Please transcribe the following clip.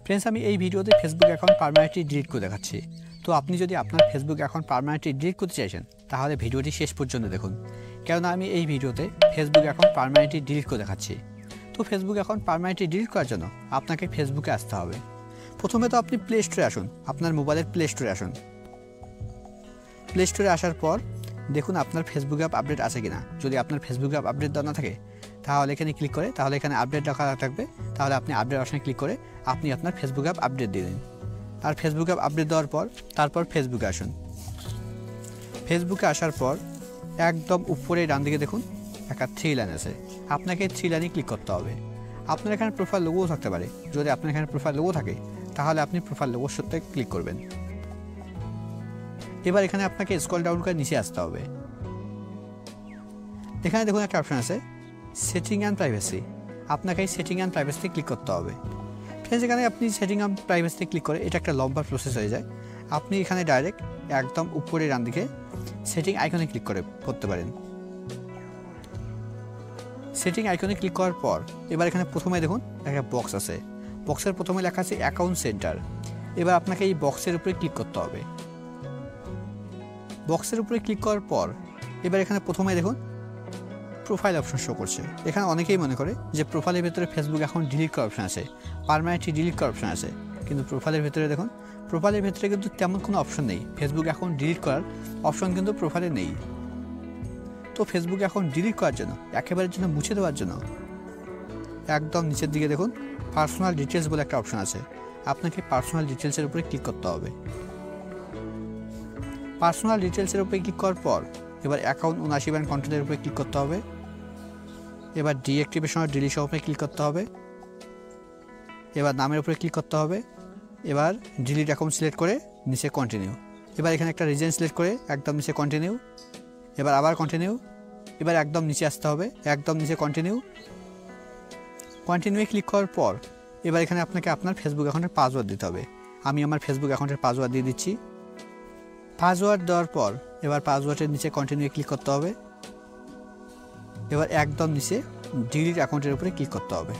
Friends আমি এই ভিডিওতে ফেসবুক অ্যাকাউন্ট পার্মানেন্টলি ডিলিট করে দেখাচ্ছি। তো আপনি যদি আপনার ফেসবুক অ্যাকাউন্ট পার্মানেন্টলি ডিলিট করতে চাইছেন তাহলে ভিডিওটি শেষ পর্যন্ত দেখুন, কারণ আমি এই ভিডিওতে ফেসবুক অ্যাকাউন্ট পার্মানেন্টলি ডিলিট করে দেখাচ্ছি। তো ফেসবুক অ্যাকাউন্ট পার্মানেন্টলি ডিলিট করার জন্য আপনাকে ফেসবুকে আসতে হবে। প্রথমে তো আপনি প্লে স্টোরে আসুন, আপনার মোবাইলের প্লে স্টোরে আসুন। প্লে স্টোরে আসার পর দেখুন আপনার ফেসবুক অ্যাপ আপডেট আছে কিনা। যদি আপনার ফেসবুক অ্যাপ আপডেট দেওয়া না থাকে তাহলে এখানে ক্লিক করে তাহলে এখানে আপডেট লেখা থাকবে, তাহলে আপনি আপডেট অপশনে ক্লিক করে আপনি আপনার ফেসবুক অ্যাপ আপডেট দিয়ে দিন। আর ফেসবুক অ্যাপ আপডেট দেওয়ার পর তারপর ফেসবুকে আসুন। ফেসবুকে আসার পর একদম উপরে ডান দিকে দেখুন একটা 3 লাইন আছে, আপনাকে 3 লাইনে ক্লিক করতে হবে। আপনার এখানে প্রোফাইল লোগোও থাকতে পারে, যদি আপনার এখানে প্রোফাইল লোগো থাকে তাহলে আপনি প্রোফাইল লোগোর সাথে ক্লিক করবেন। এবার এখানে আপনাকে স্ক্রল ডাউন করে নিচে আসতে হবে। এখানে দেখুন একটা অপশন আছে সেটিং অ্যান্ড প্রাইভেসি, আপনাকে এই সেটিং অ্যান্ড প্রাইভেসিতে ক্লিক করতে হবে। ফ্রেন্ডস এখানে আপনি সেটিং অ্যান্ড প্রাইভেসিতে ক্লিক করে এটা একটা লম্বা প্রসেস হয়ে যায়। আপনি এখানে ডাইরেক্ট একদম উপরে ডান দিকে সেটিং আইকনে ক্লিক করতে পারেন। সেটিং আইকনে ক্লিক করার পর এবার এখানে প্রথমে দেখুন একটা বক্স আছে, বক্সের প্রথমে লেখা আছে অ্যাকাউন্ট সেন্টার। এবার আপনাকে এই বক্সের উপরে ক্লিক করতে হবে। বক্সের উপরে ক্লিক করার পর এবার এখানে প্রথমে দেখুন প্রোফাইল অপশন শো করছে। এখানে অনেকেই মনে করে যে প্রোফাইলের ভেতরে ফেসবুক অ্যাকাউন্ট ডিলিট করার অপশন আছে, পার্মানেন্টলি ডিলিট করার অপশন আছে, কিন্তু প্রোফাইলের ভেতরে দেখুন প্রোফাইলের ভেতরে কিন্তু তেমন কোনো অপশন নেই। ফেসবুক অ্যাকাউন্ট ডিলিট করার অপশন কিন্তু প্রোফাইলে নেই। তো ফেসবুক অ্যাকাউন্ট ডিলিট করার জন্য একেবারের জন্য মুছে দেওয়ার জন্য একদম নিচের দিকে দেখুন পার্সোনাল ডিটেলস বলে একটা অপশন আছে, আপনাকে পার্সোনাল ডিটেলসের উপরে ক্লিক করতে হবে। পার্সোনাল ডিটেলসের উপরে ক্লিক করার পর এবার অ্যাকাউন্ট 79 ব্যান্ড কন্ট্রোলের উপরে ক্লিক করতে হবে। এবার ডিঅ্যাক্টিভেশন আর ডিলিশন উপরে ক্লিক করতে হবে। এবার নামের উপরে ক্লিক করতে হবে। এবার ডিলিট অ্যাকাউন্ট সিলেক্ট করে নিচে কন্টিনিউ। এবার এখানে একটা রিজন সিলেক্ট করে একদম নিচে কন্টিনিউ। এবার আবার কন্টিনিউ। এবার একদম নিচে আসতে হবে, একদম নিচে কন্টিনিউ। কন্টিনিউয়ে ক্লিক করার পর এবার এখানে আপনাকে আপনার ফেসবুক অ্যাকাউন্টের পাসওয়ার্ড দিতে হবে। আমি আমার ফেসবুক অ্যাকাউন্টের পাসওয়ার্ড দিয়ে দিচ্ছি। পাসওয়ার্ড দেওয়ার পর এবার পাসওয়ার্ডের নিচে কন্টিনিউ ক্লিক করতে হবে। এবার একদম নিচে ডিলিট অ্যাকাউন্টের উপরে ক্লিক করতে হবে।